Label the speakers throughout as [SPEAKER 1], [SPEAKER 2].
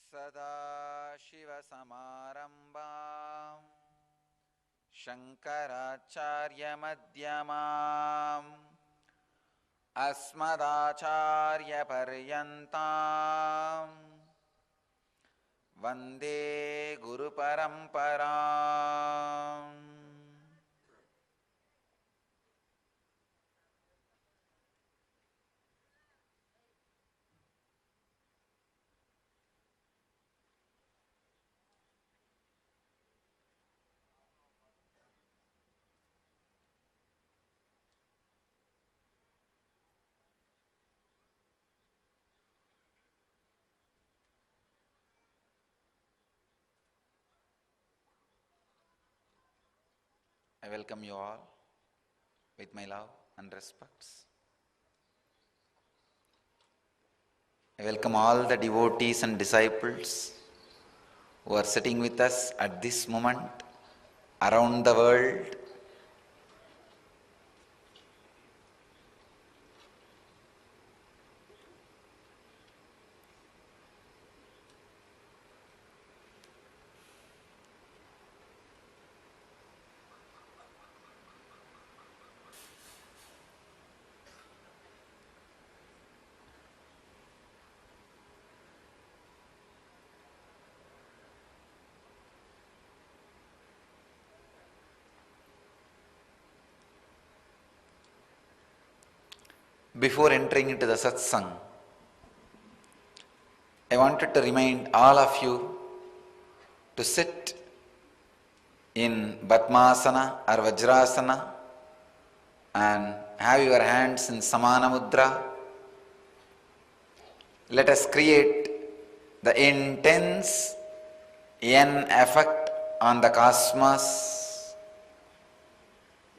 [SPEAKER 1] सदाशिवसमारम्भाम् शङ्कराचार्यमध्यमाम् अस्मदाचार्यपर्यन्ताम् वन्दे गुरुपरम्पराम्। I welcome you all with my love and respects. I welcome all the devotees and disciples who are sitting with us at this moment around the world. Before entering into the satsang, I wanted to remind all of you to sit in Padmasana or Vajrasana and have your hands in Samana Mudra. Let us create the intense yen effect on the cosmos,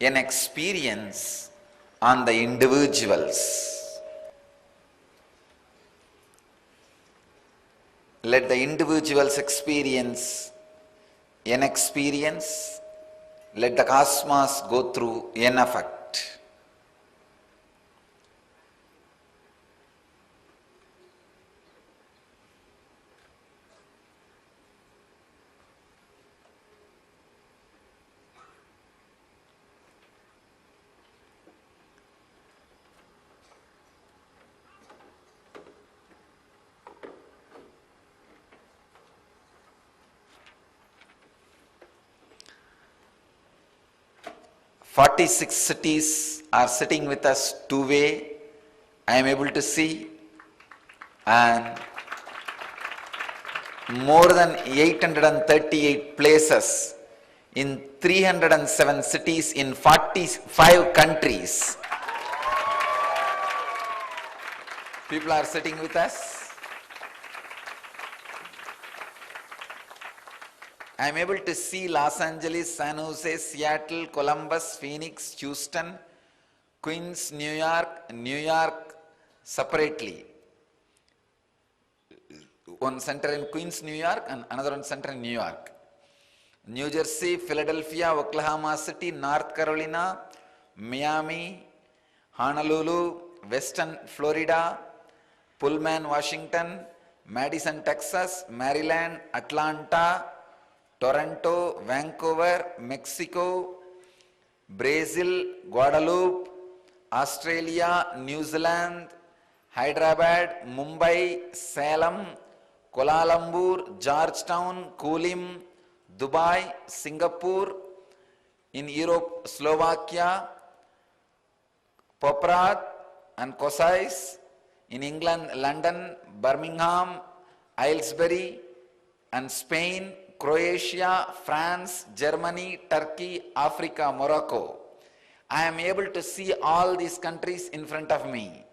[SPEAKER 1] an experience on the individuals. Let the individuals experience an experience. Let the cosmos go through an effect. Forty-six cities are sitting with us two-way. I am able to see, and more than 838 places in 307 cities in 45 countries. People are sitting with us. I am able to see Los Angeles, San Jose, Seattle, Columbus, Phoenix, Houston, Queens, New York separately. One center in Queens, New York, and another one center in New York. New Jersey, Philadelphia, Oklahoma City, North Carolina, Miami, Honolulu, Western Florida, Pullman, Washington, Madison, Texas, Maryland, Atlanta, Toronto, Vancouver, Mexico, Brazil, Guadeloupe, Australia, New Zealand, Hyderabad, Mumbai, Salem, Kuala Lumpur, Georgetown, Kulim, Dubai, Singapore, in Europe, Slovakia, Poprad and Kosais, in England, London, Birmingham, Aylesbury, and Spain, Croatia, France, Germany, Turkey, Africa, Morocco. I am able to see all these countries in front of me.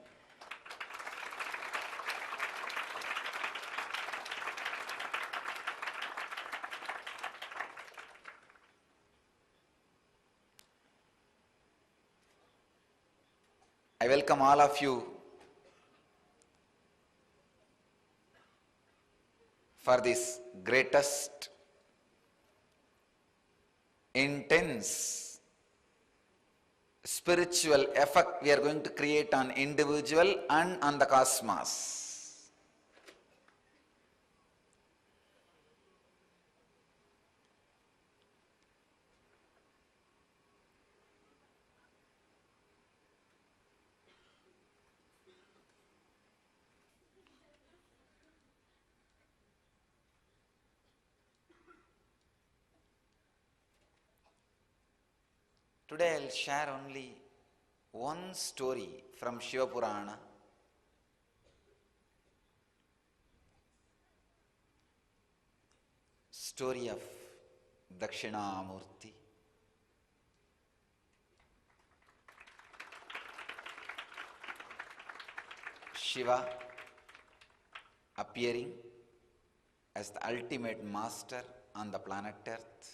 [SPEAKER 1] I welcome all of you for this greatest, intense spiritual effect we are going to create on individual and on the cosmos. Today I'll share only one story from Shiva Purana. Story of Dakshinamurti. Shiva appearing as the ultimate master on the planet Earth.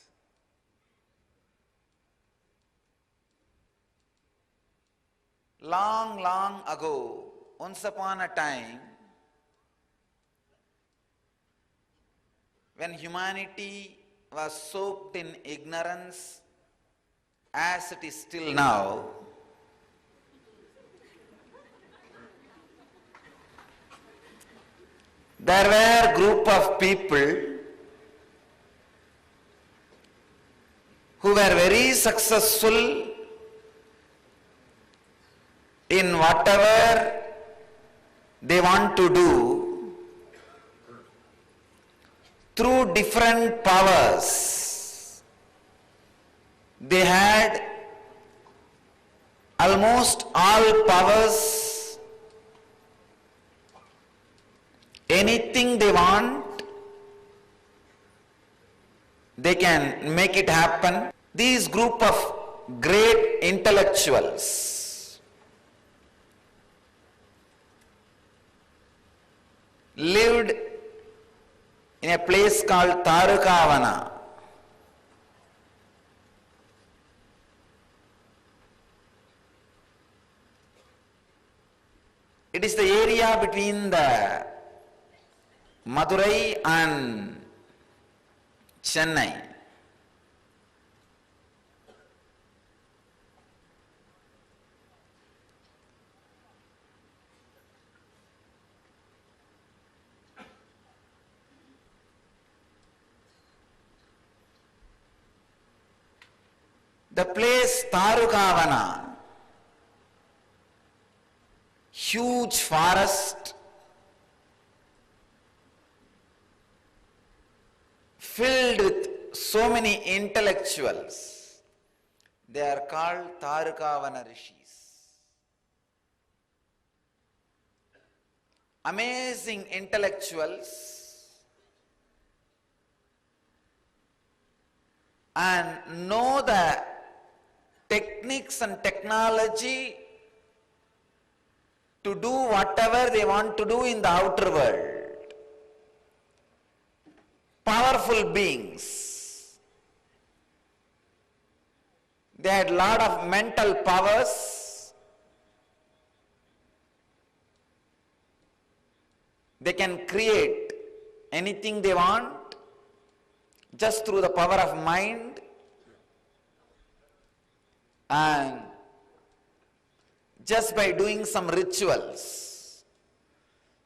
[SPEAKER 1] Long, long ago, once upon a time, when humanity was soaked in ignorance, as it is still now, there were a group of people who were very successful in whatever they want to do through different powers. They had almost all powers. Anything they want, they can make it happen. These group of great intellectuals lived in a place called Tarukavana. It is the area between the Madurai and Chennai. The place Tarukavana, huge forest, filled with so many intellectuals. They are called Tarukavana Rishis. Amazing intellectuals, and know the techniques and technology to do whatever they want to do in the outer world. Powerful beings. They had a lot of mental powers. They can create anything they want just through the power of mind, and just by doing some rituals,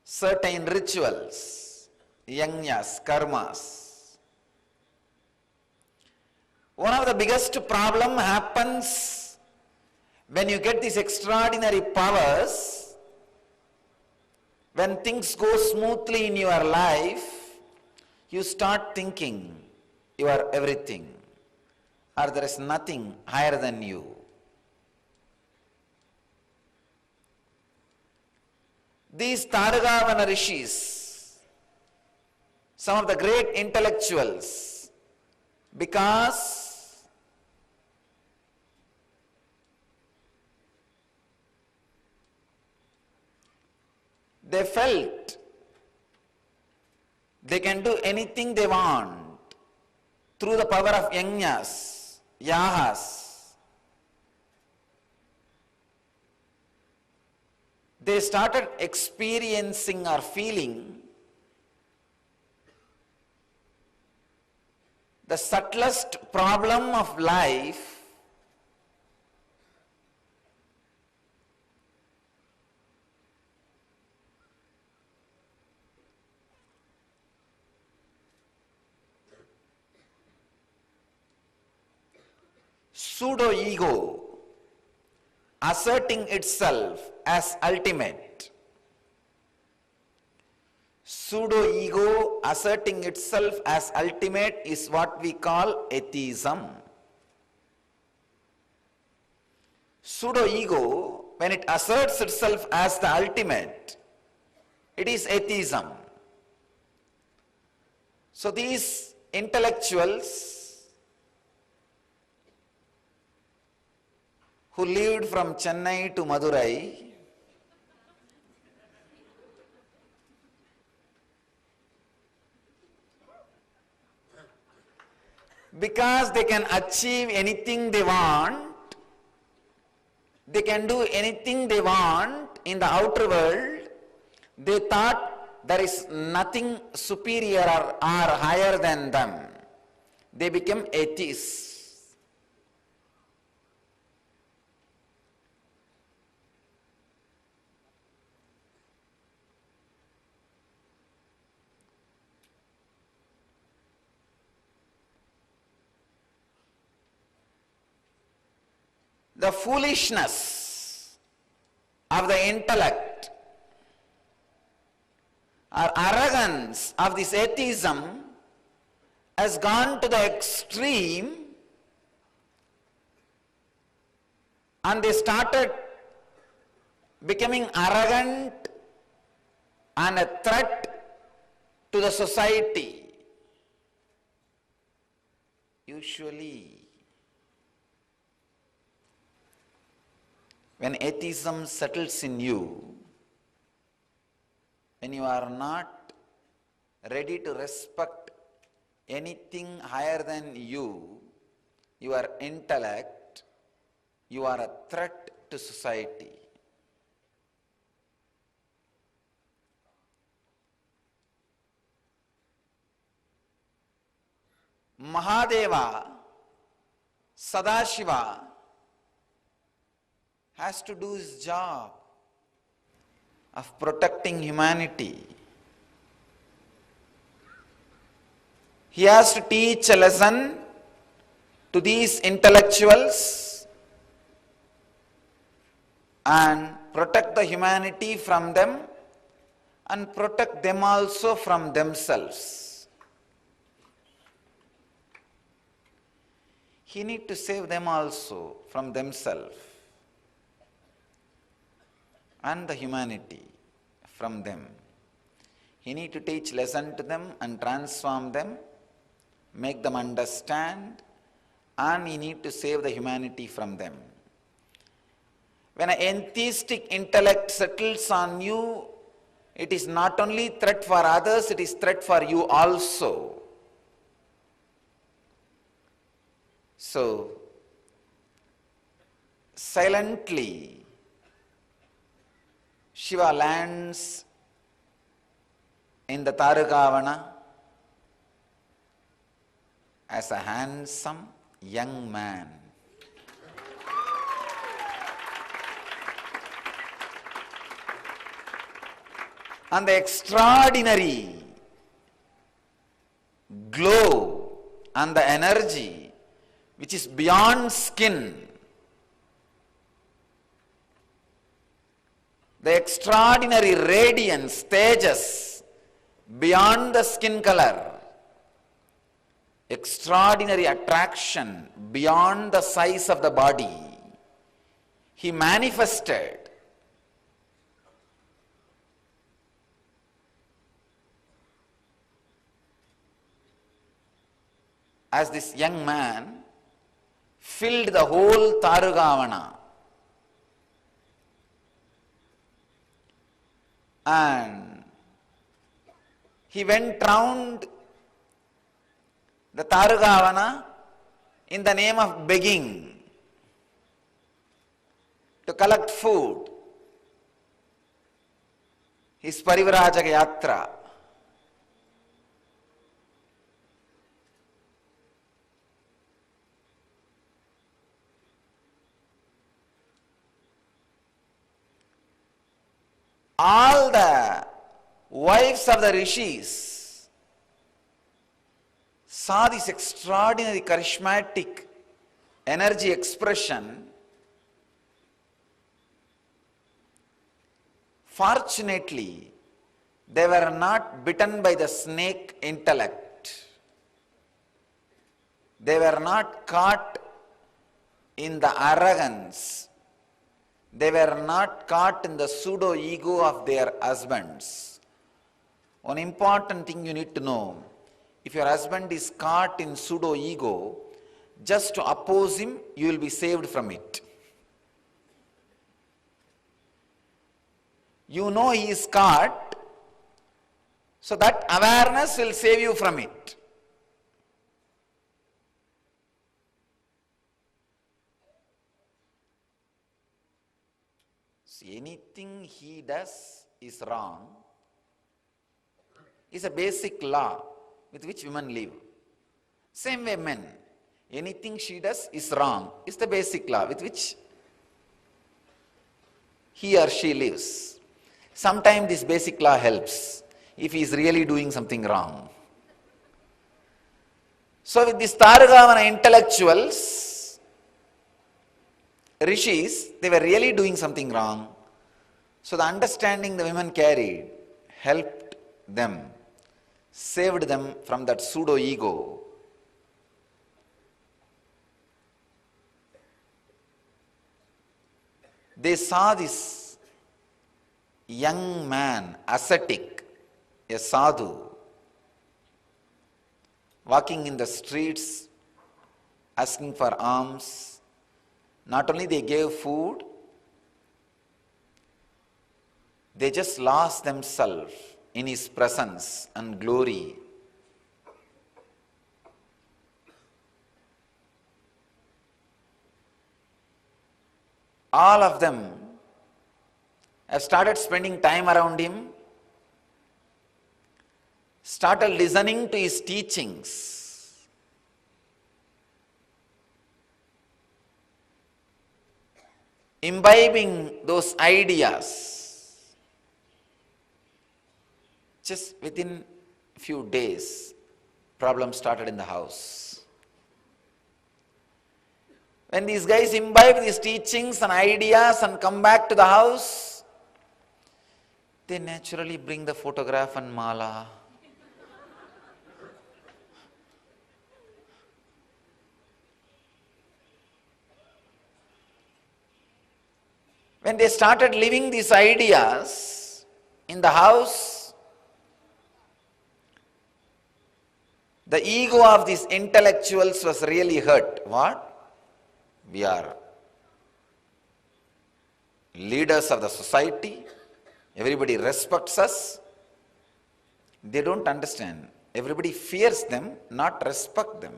[SPEAKER 1] certain rituals, yajnas, karmas. One of the biggest problem happens when you get these extraordinary powers, when things go smoothly in your life, you start thinking you are everything, or there is nothing higher than you. These Tarukavana Rishis, some of the great intellectuals, because they felt they can do anything they want through the power of yajnas, yahas. They started experiencing or feeling the subtlest problem of life pseudo-ego asserting itself as ultimate. Pseudo-ego asserting itself as ultimate is what we call atheism. Pseudo-ego, when it asserts itself as the ultimate, it is atheism. So these intellectuals who lived from Chennai to Madurai, because they can achieve anything they want, they can do anything they want in the outer world, they thought there is nothing superior or higher than them. They became atheists. The foolishness of the intellect or arrogance of this atheism has gone to the extreme, and they started becoming arrogant and a threat to the society. Usually, when atheism settles in you, when you are not ready to respect anything higher than you, your intellect, you are a threat to society. Mahadeva, Sadashiva, has to do his job of protecting humanity. He has to teach a lesson to these intellectuals and protect the humanity from them and protect them also from themselves. He needs to save them also from themselves and the humanity from them. He needs to teach lesson to them and transform them, make them understand, and he needs to save the humanity from them. When an atheistic intellect settles on you, it is not only threat for others, it is threat for you also. So, silently, Shiva lands in the Tarugavana as a handsome young man. And the extraordinary glow and the energy which is beyond skin, the extraordinary radiance, tejas, beyond the skin color, extraordinary attraction beyond the size of the body, he manifested as this young man filled the whole Tarugavana. And he went round the Tarugavana in the name of begging to collect food. His Parivrajaka Yatra. All the wives of the rishis saw this extraordinary charismatic energy expression. Fortunately, they were not bitten by the snake intellect. They were not caught in the arrogance They were not caught in the pseudo ego of their husbands. One important thing you need to know, if your husband is caught in pseudo ego, just to oppose him, you will be saved from it. You know he is caught, so that awareness will save you from it. See, anything he does is wrong is a basic law with which women live. Same way men, anything she does is wrong is the basic law with which he or she lives. Sometimes this basic law helps if he is really doing something wrong. So with these Tarugavana intellectuals, rishis, they were really doing something wrong. So the understanding the women carried helped them, saved them from that pseudo-ego. They saw this young man, ascetic, a sadhu, walking in the streets, asking for alms. Not only they gave food, they just lost themselves in his presence and glory. All of them have started spending time around him, started listening to his teachings. Imbibing those ideas. Just within a few days, problems started in the house. When these guys imbibe these teachings and ideas and come back to the house, they naturally bring the photograph and mala. When they started living these ideas in the house, the ego of these intellectuals was really hurt. What? We are leaders of the society. Everybody respects us. They don't understand. Everybody fears them, not respect them.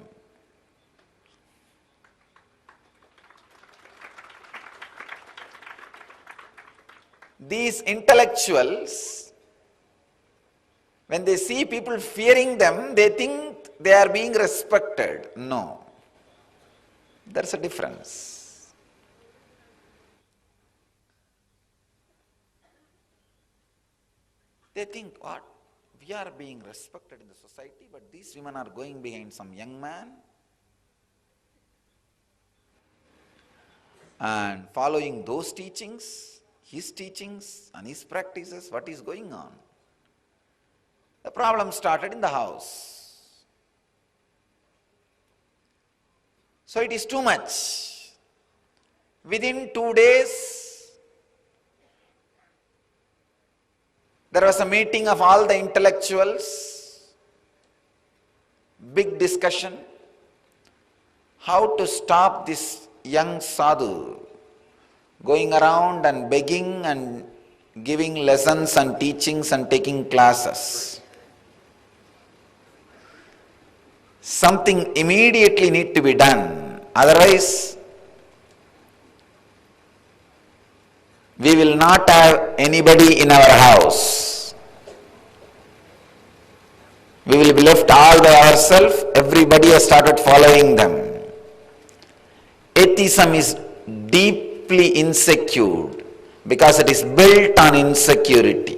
[SPEAKER 1] These intellectuals, when they see people fearing them, they think they are being respected. No. There's a difference. They think, what? We are being respected in the society, but these women are going behind some young man and following those teachings, his teachings and his practices. What is going on? The problem started in the house. So it is too much. Within 2 days, there was a meeting of all the intellectuals, big discussion, how to stop this young sadhu going around and begging and giving lessons and teachings and taking classes. Something immediately need to be done. Otherwise, we will not have anybody in our house. We will be left all by ourselves. Everybody has started following them. Atheism is deeply insecure because it is built on insecurity.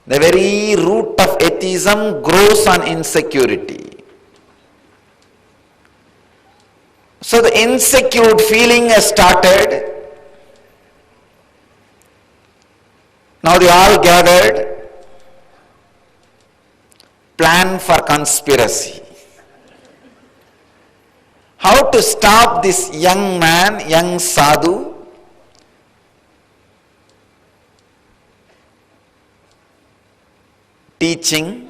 [SPEAKER 1] The very root of atheism grows on insecurity. So the insecure feeling has started. Now they all gathered, plan for conspiracy. How to stop this young man, young sadhu, teaching.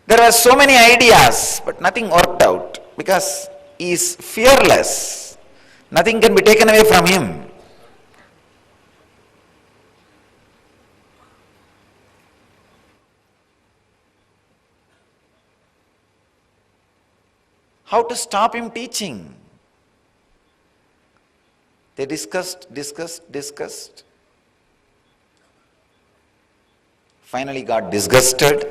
[SPEAKER 1] There were so many ideas, but nothing worked out because he is fearless. Nothing can be taken away from him. How to stop him teaching? They discussed. Finally got disgusted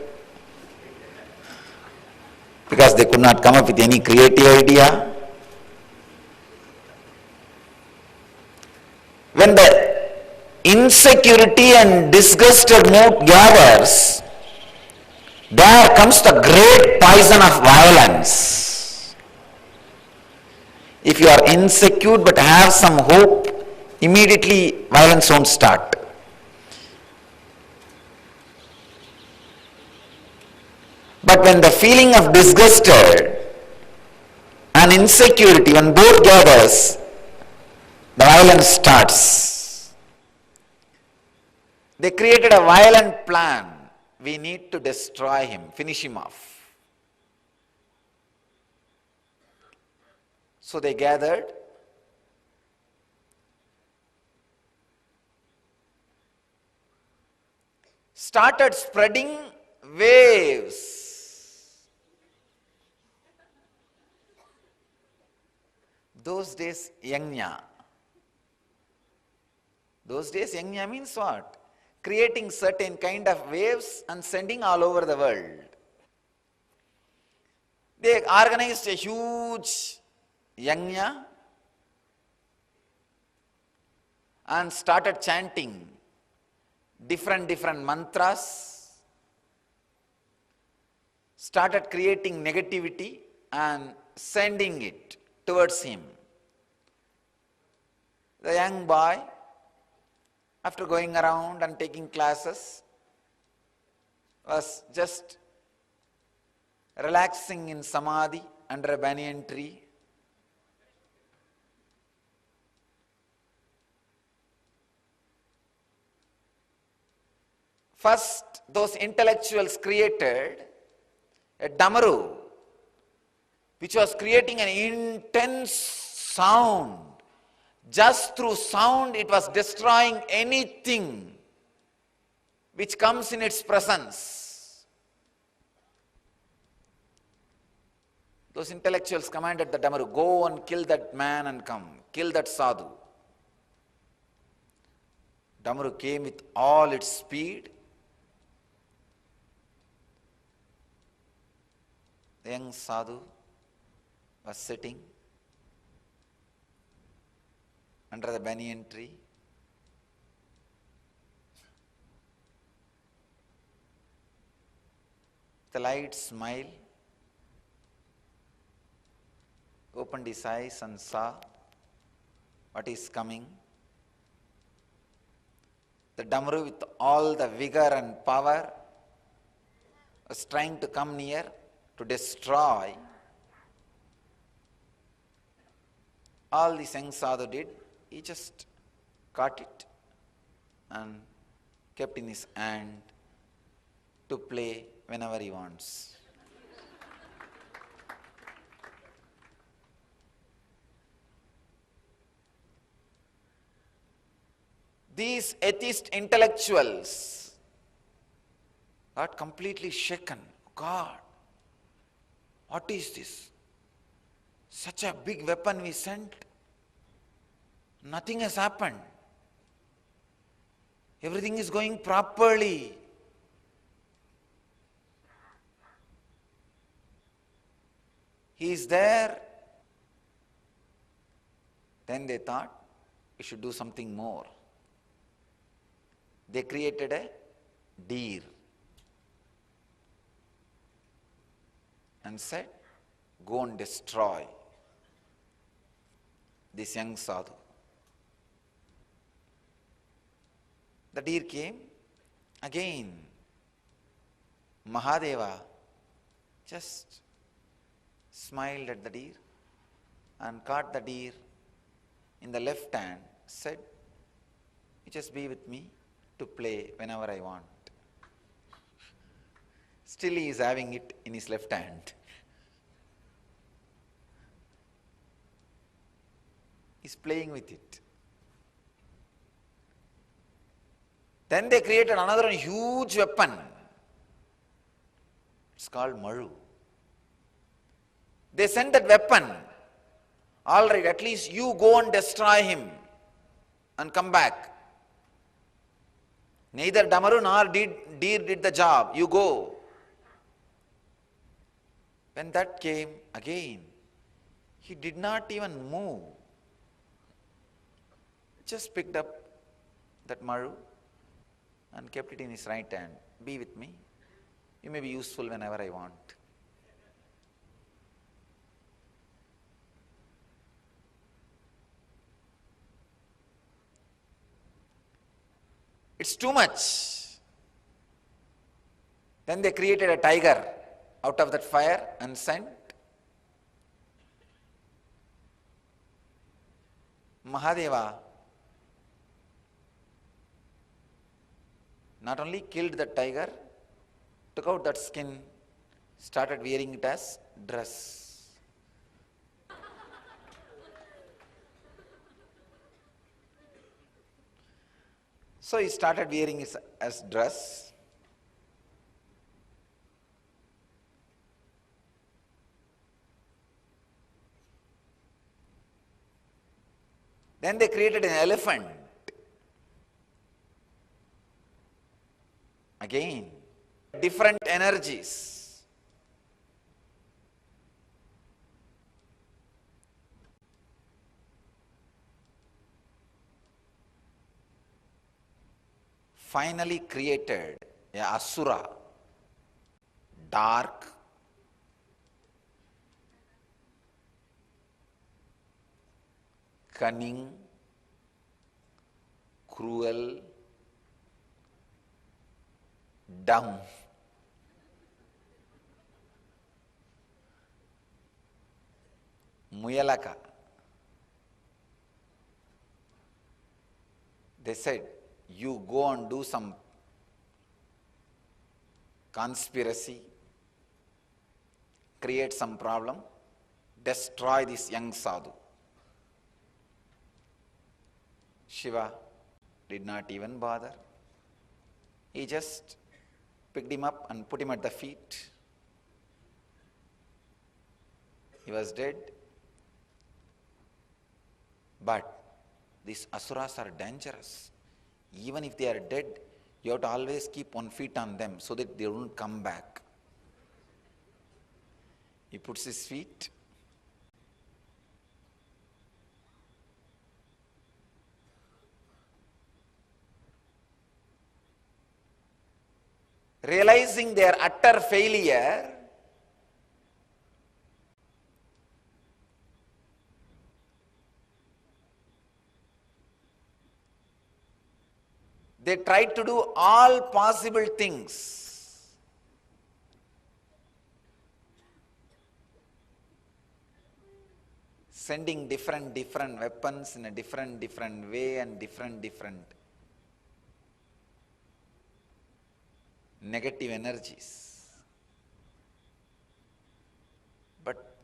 [SPEAKER 1] because they could not come up with any creative idea. When the insecurity and disgusted mood gathers, there comes the great poison of violence. If you are insecure but have some hope, immediately violence won't start. But when the feeling of disgusted and insecurity, when both gathers, the violence starts. They created a violent plan. We need to destroy him, finish him off. So they gathered. Started spreading waves. Those days, yajna. Those days, yajna means what? Creating certain kind of waves and sending all over the world. They organized a huge yajna and started chanting different mantras, started creating negativity and sending it towards him. The young boy, after going around and taking classes, was just relaxing in samadhi under a banyan tree. First, those intellectuals created a damaru, which was creating an intense sound. Just through sound, it was destroying anything which comes in its presence. Those intellectuals commanded the damaru, go and kill that man and come, kill that sadhu. Damaru came with all its speed. The young sadhu was sitting under the banyan tree. The light smile, opened his eyes and saw what is coming. The damaru with all the vigor and power was trying to come near to destroy. All this young sadhu did, he just caught it and kept in his hand to play whenever he wants. These atheist intellectuals got completely shaken. God, what is this? Such a big weapon we sent. Nothing has happened. Everything is going properly. He is there. Then they thought we should do something more. They created a deer and said, go and destroy this young sadhu. The deer came. Again, Mahadeva just smiled at the deer and caught the deer in the left hand, said, You just be with me to play whenever I want. Still he is having it in his left hand. He's playing with it. Then they created another huge weapon. It's called Maru. They sent that weapon. All right, at least you go and destroy him and come back. Neither Damaru nor Deer did the job. You go. When that came again, he did not even move. Just picked up that Maru and kept it in his right hand. Be with me. You may be useful whenever I want. It's too much. Then they created a tiger out of that fire and sent. Mahadeva not only killed the tiger, took out that skin, started wearing it as dress. So he started wearing it as dress. Then they created an elephant. Again, different energies. Finally created a Asura, dark, cunning, cruel, dumb. Muyalaka. They said, you go and do some conspiracy, create some problem, destroy this young sadhu. Shiva did not even bother. He just picked him up and put him at the feet. He was dead. But these asuras are dangerous. Even if they are dead, you have to always keep 1 foot on them so that they don't come back. He puts his feet. Realizing their utter failure, they tried to do all possible things. Sending different weapons in a different way and different negative energies. But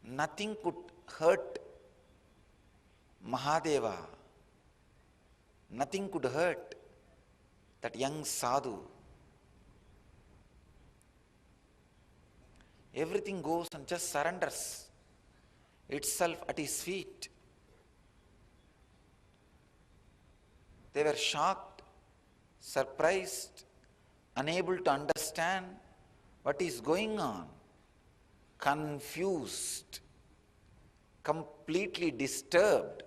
[SPEAKER 1] nothing could hurt Mahadeva. Nothing could hurt that young sadhu. Everything goes and just surrenders itself at his feet. They were shocked, surprised, unable to understand what is going on, confused, completely disturbed.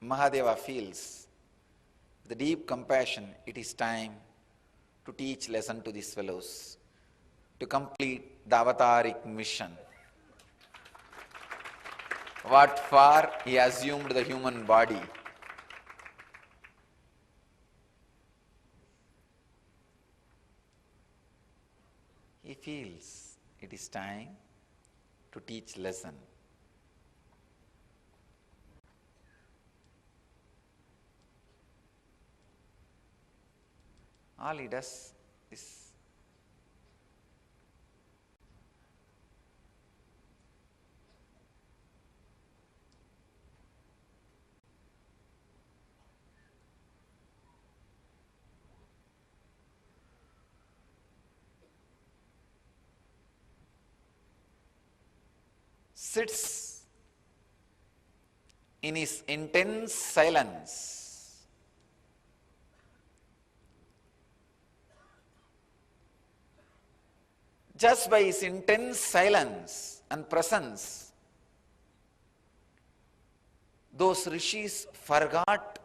[SPEAKER 1] Mahadeva feels the deep compassion, it is time to teach lesson to these fellows, to complete the avataric mission. What for he assumed the human body. He feels it is time to teach lesson. All he does is sits in his intense silence. Just by his intense silence and presence, those rishis forgot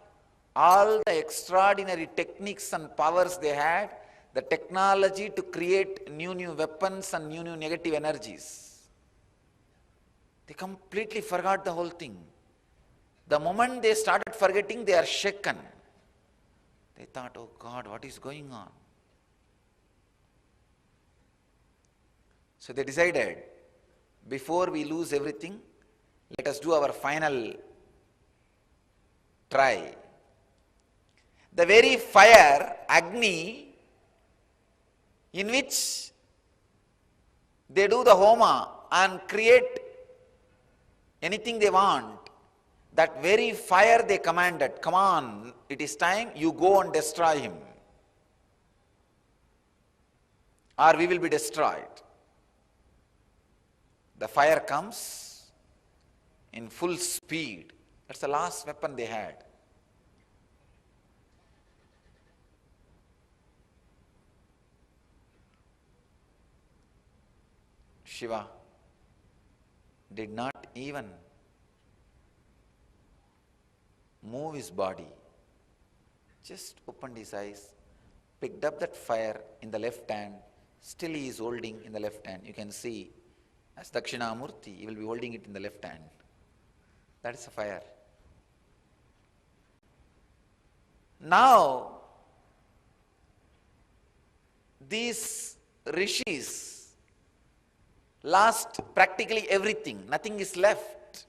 [SPEAKER 1] all the extraordinary techniques and powers they had, the technology to create new weapons and new negative energies. They completely forgot the whole thing. The moment they started forgetting, they are shaken. They thought, oh God, what is going on? So they decided, before we lose everything, let us do our final try. The very fire, Agni, in which they do the homa and create anything they want, that very fire they commanded, come on, it is time, you go and destroy him, or we will be destroyed. The fire comes in full speed. That's the last weapon they had. Shiva did not even move his body, just opened his eyes, picked up that fire in the left hand, still he is holding in the left hand. You can see as Dakshinamurti, he will be holding it in the left hand. That is a fire. Now, these rishis lost practically everything, nothing is left.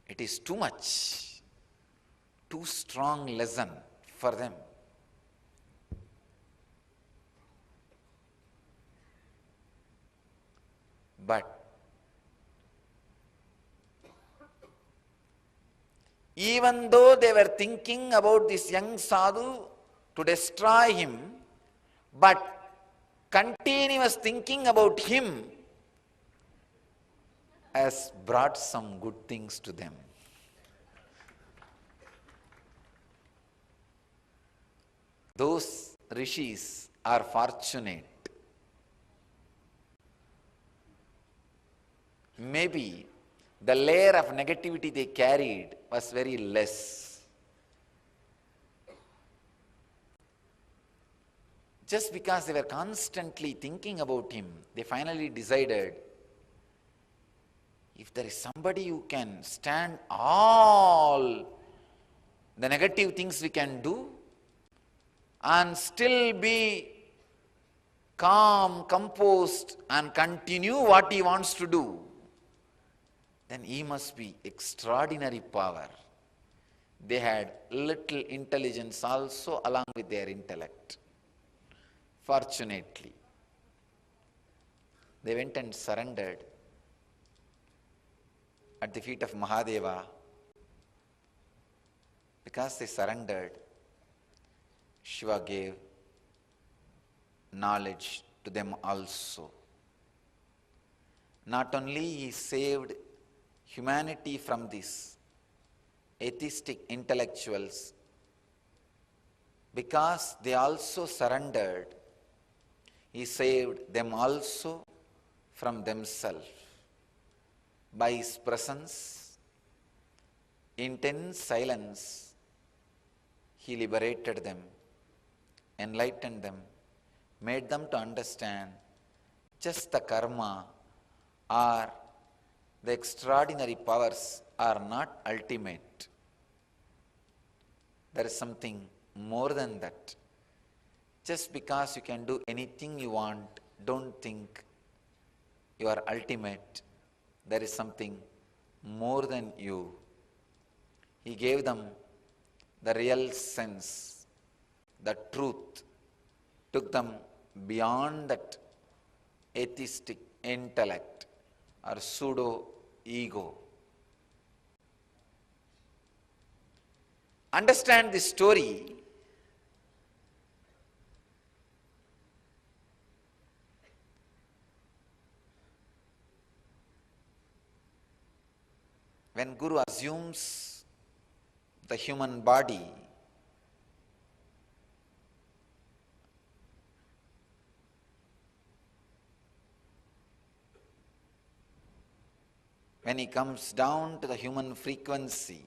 [SPEAKER 1] It is too much, too strong lesson for them. But even though they were thinking about this young sadhu to destroy him, but continuous thinking about him has brought some good things to them. Those rishis are fortunate. Maybe the layer of negativity they carried was very less. Just because they were constantly thinking about him, they finally decided, if there is somebody who can stand all the negative things we can do and still be calm, composed, and continue what he wants to do, then he must be extraordinary power. They had little intelligence also along with their intellect. Fortunately, they went and surrendered at the feet of Mahadeva. Because they surrendered, Shiva gave knowledge to them also. Not only he saved humanity from these atheistic intellectuals, because they also surrendered, he saved them also from themselves. By his presence, intense silence, he liberated them, enlightened them, made them to understand just the karma or the extraordinary powers are not ultimate. There is something more than that. Just because you can do anything you want, don't think you are ultimate. There is something more than you. He gave them the real sense, the truth, took them beyond that atheistic intellect or pseudo ego. Understand this story. When Guru assumes the human body, when he comes down to the human frequency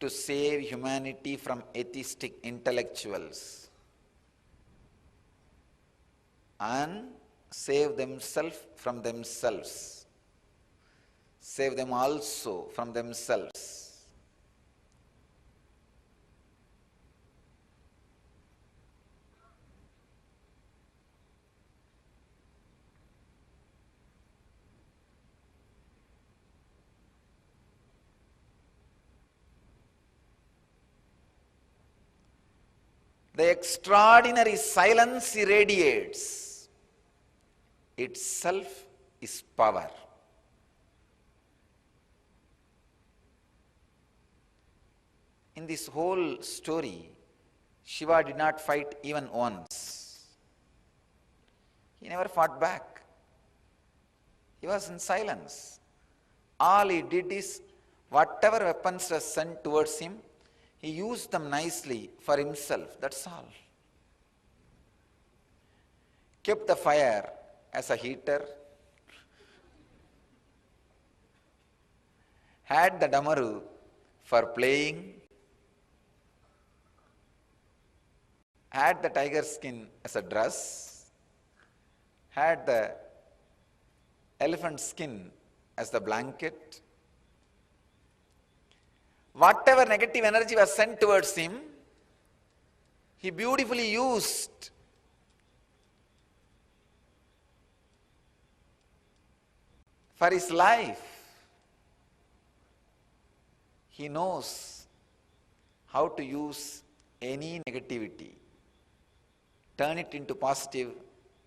[SPEAKER 1] to save humanity from atheistic intellectuals and save themselves from themselves, save them also from themselves. The extraordinary silence he radiates itself is power. In this whole story, Shiva did not fight even once. He never fought back. He was in silence. All he did is, whatever weapons were sent towards him, he used them nicely for himself, that's all. Kept the fire as a heater, had the damaru for playing, had the tiger skin as a dress, had the elephant skin as the blanket. Whatever negative energy was sent towards him, he beautifully used. For his life. He knows how to use any negativity, turn it into positive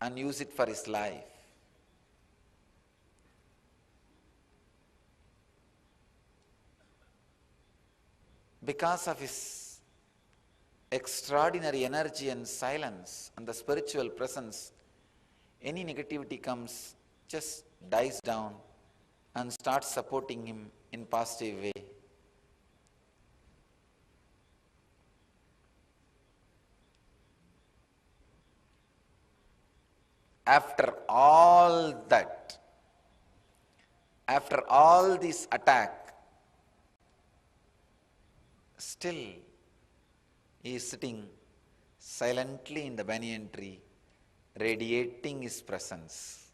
[SPEAKER 1] and use it for his life. Because of his extraordinary energy and silence and the spiritual presence, any negativity comes, just dies down and starts supporting him in positive way. After all that, after all this attack, still he is sitting silently in the banyan tree, radiating his presence.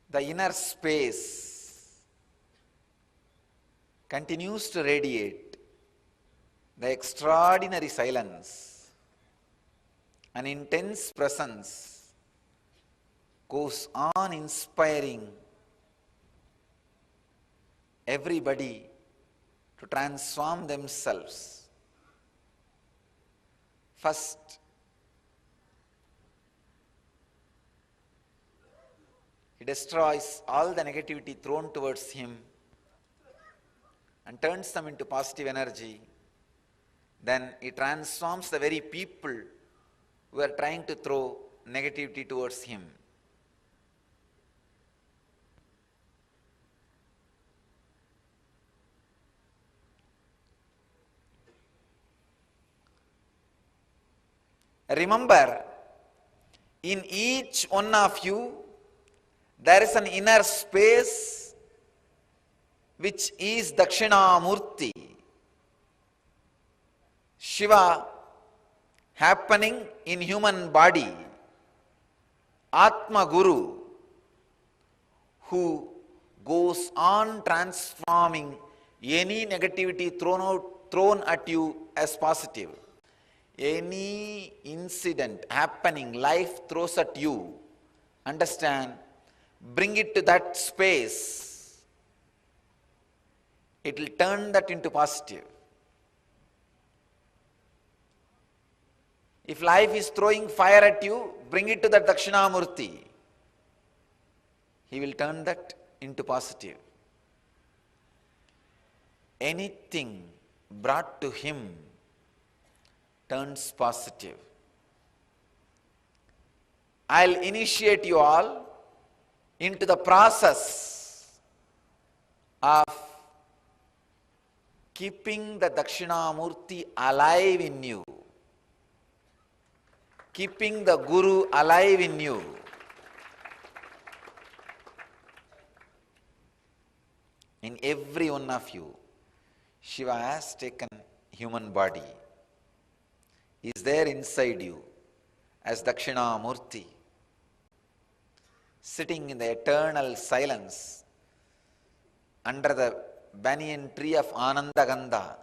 [SPEAKER 1] The inner space continues to radiate the extraordinary silence. An intense presence goes on inspiring everybody to transform themselves. First, he destroys all the negativity thrown towards him and turns them into positive energy. Then he transforms the very people who are trying to throw negativity towards him. Remember, in each one of you, there is an inner space which is Dakshinamurti. Shiva happening in human body. Atma Guru, who goes on transforming any negativity thrown at you as positive. Any incident happening, life throws at you, understand, bring it to that space. It will turn that into positive. If life is throwing fire at you, bring it to that Dakshinamurti. He will turn that into positive. Anything brought to him turns positive. I'll initiate you all into the process of keeping the Dakshinamurti alive in you, keeping the Guru alive in you. In every one of you, Shiva has taken human body, is there inside you as Dakshinamurti, sitting in the eternal silence under the banyan tree of Anandagandha.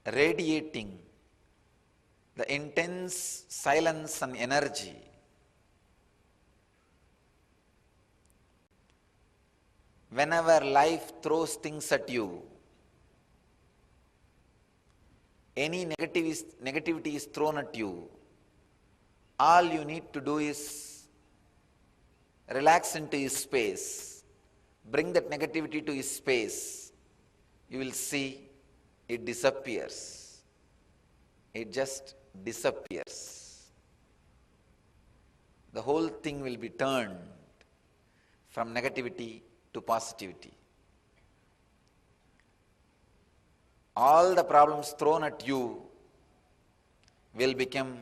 [SPEAKER 1] Radiating the intense silence and energy. Whenever life throws things at you, any negativity is thrown at you, all you need to do is relax into his space, bring that negativity to his space. You will see it disappears. It just disappears. The whole thing will be turned from negativity to positivity. All the problems thrown at you will become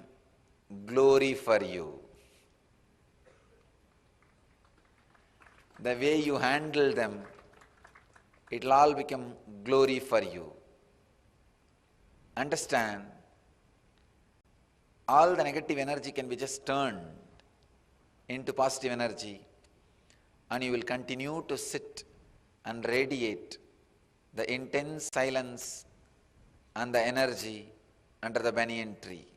[SPEAKER 1] glory for you. The way you handle them, it will all become glory for you. Understand, all the negative energy can be just turned into positive energy, and you will continue to sit and radiate the intense silence and the energy under the banyan tree.